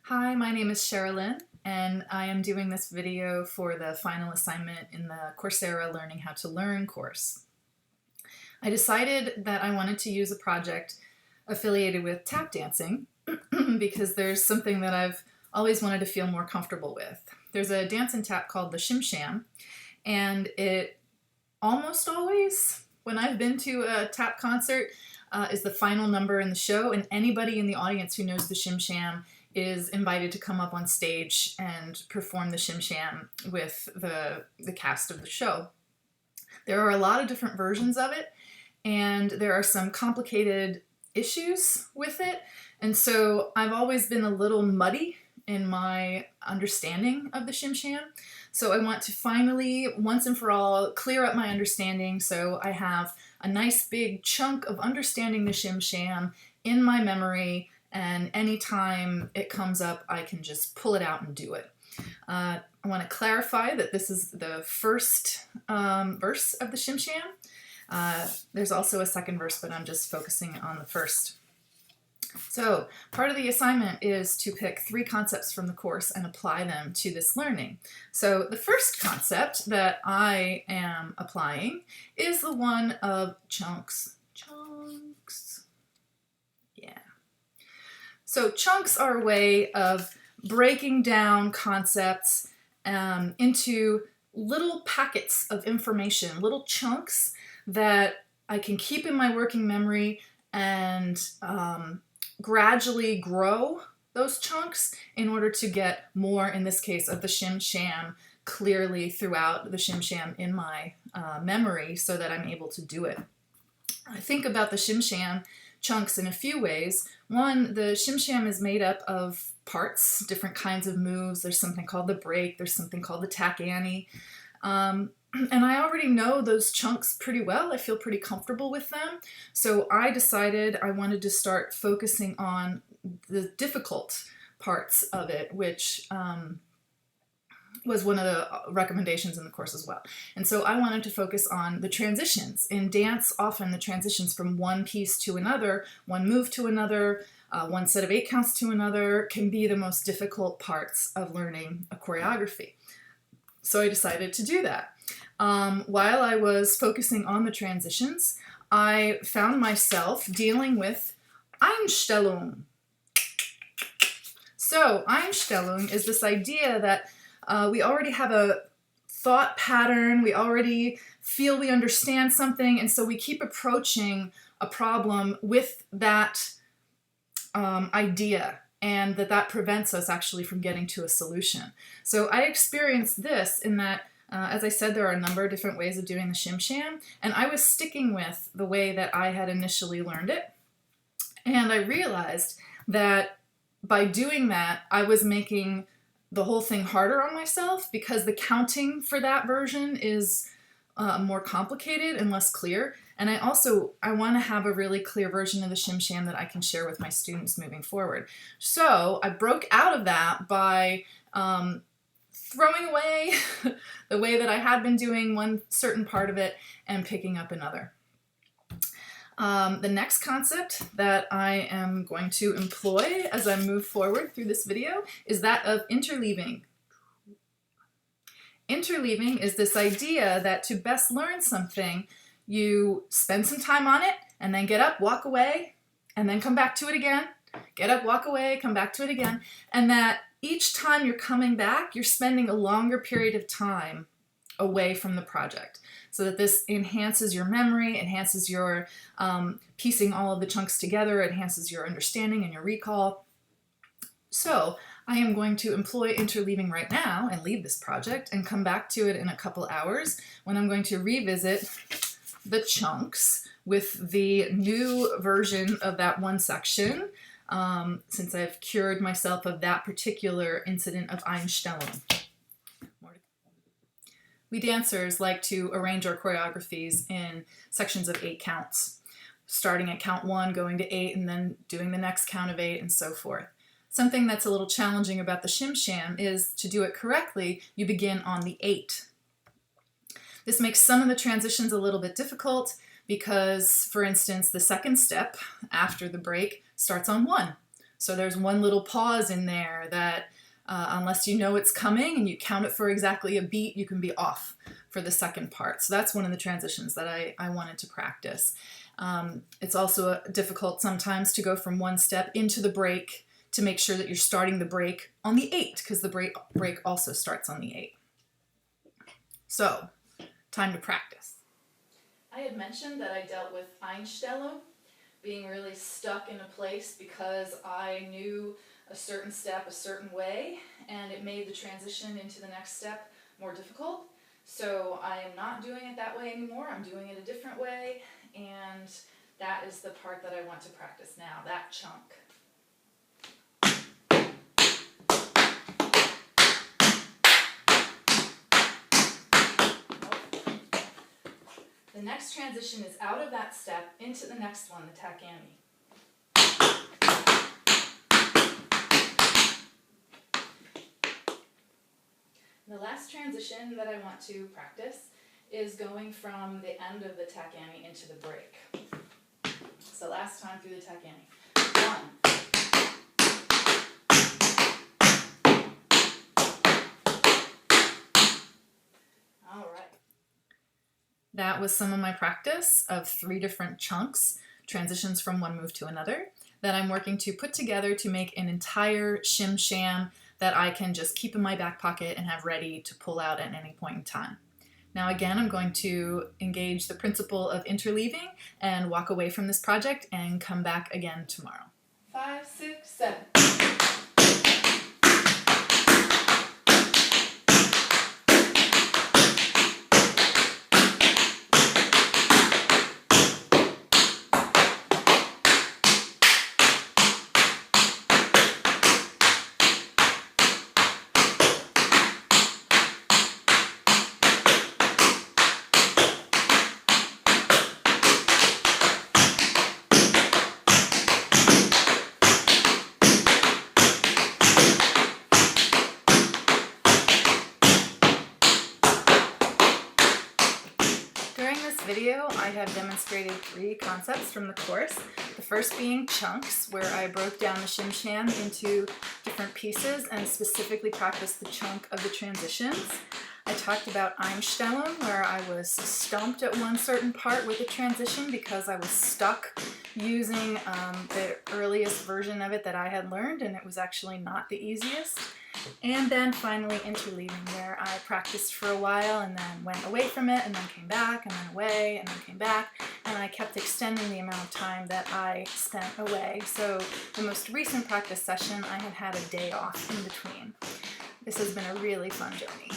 Hi, my name is Sherilyn, and I am doing this video for the final assignment in the Coursera Learning How to Learn course. I decided that I wanted to use a project affiliated with tap dancing because there's something that I've always wanted to feel more comfortable with. There's a dance and tap called the Shim Sham, and it almost always, when I've been to a tap concert, is the final number in the show, and anybody in the audience who knows the Shim Sham is invited to come up on stage and perform the Shim Sham with the cast of the show. There are a lot of different versions of it, and there are some complicated issues with it, and so I've always been a little muddy in my understanding of the Shim Sham. So I want to finally, once and for all, clear up my understanding so I have a nice big chunk of understanding the Shim Sham in my memory, and anytime it comes up, I can just pull it out and do it. I want to clarify that this is the first verse of the Shim Sham. There's also a second verse, but I'm just focusing on the first. So part of the assignment is to pick 3 concepts from the course and apply them to this learning. So the first concept that I am applying is the one of chunks. Chunks. Yeah. So chunks are a way of breaking down concepts into little packets of information, little chunks that I can keep in my working memory and gradually grow those chunks in order to get more, in this case, of the Shim Sham clearly throughout the Shim Sham in my memory so that I'm able to do it. I think about the Shim Sham chunks in a few ways. One, the Shim Sham is made up of parts, different kinds of moves. There's something called the break, there's something called the tack Annie. And I already know those chunks pretty well. I feel pretty comfortable with them. So I decided I wanted to start focusing on the difficult parts of it, which was one of the recommendations in the course as well. And so I wanted to focus on the transitions. In dance, often the transitions from one piece to another, one move to another, one set of 8 counts to another, can be the most difficult parts of learning a choreography. So I decided to do that. While I was focusing on the transitions, I found myself dealing with Einstellung. So Einstellung is this idea that we already have a thought pattern, we already feel we understand something, and so we keep approaching a problem with that idea, and that prevents us actually from getting to a solution. So I experienced this in that, as I said, there are a number of different ways of doing the Shim Sham, and I was sticking with the way that I had initially learned it. And I realized that by doing that, I was making the whole thing harder on myself because the counting for that version is more complicated and less clear. And I want to have a really clear version of the Shim Sham that I can share with my students moving forward. So I broke out of that by throwing away the way that I had been doing one certain part of it and picking up another. The next concept that I am going to employ as I move forward through this video is that of interleaving. Interleaving is this idea that to best learn something, you spend some time on it and then get up, walk away, and then come back to it again. Get up, walk away, come back to it again. And that each time you're coming back, you're spending a longer period of time away from the project, so that this enhances your memory, enhances your piecing all of the chunks together, enhances your understanding and your recall. So I am going to employ interleaving right now and leave this project and come back to it in a couple hours when I'm going to revisit the chunks with the new version of that one section, since I've cured myself of that particular incident of Einstellung. We dancers like to arrange our choreographies in sections of 8 counts, starting at count 1, going to 8, and then doing the next count of 8, and so forth. Something that's a little challenging about the Shim Sham is to do it correctly, you begin on the 8. This makes some of the transitions a little bit difficult because, for instance, the second step after the break starts on 1. So there's one little pause in there that unless you know it's coming and you count it for exactly a beat, you can be off for the second part. So that's one of the transitions that I wanted to practice. It's also difficult sometimes to go from one step into the break to make sure that you're starting the break on the 8, because the break also starts on the 8. So, time to practice. I had mentioned that I dealt with Einstellung, being really stuck in a place because I knew a certain step a certain way, and it made the transition into the next step more difficult. So I am not doing it that way anymore. I'm doing it a different way, and that is the part that I want to practice now, that chunk. The next transition is out of that step into the next one, the takami. The last transition that I want to practice is going from the end of the takami into the break. So last time through the takami. 1. All right. That was some of my practice of 3 different chunks, transitions from one move to another, that I'm working to put together to make an entire Shim Sham that I can just keep in my back pocket and have ready to pull out at any point in time. Now again, I'm going to engage the principle of interleaving and walk away from this project and come back again tomorrow. 5, 6, 7. During this video, I have demonstrated 3 concepts from the course. The first being chunks, where I broke down the Shim Sham into different pieces and specifically practiced the chunk of the transitions. I talked about Einstellung, where I was stumped at one certain part with the transition because I was stuck using the earliest version of it that I had learned, and it was actually not the easiest. And then finally interleaving, where I practiced for a while and then went away from it and then came back and then away and then came back, and I kept extending the amount of time that I spent away. So the most recent practice session, I had had a day off in between. This has been a really fun journey.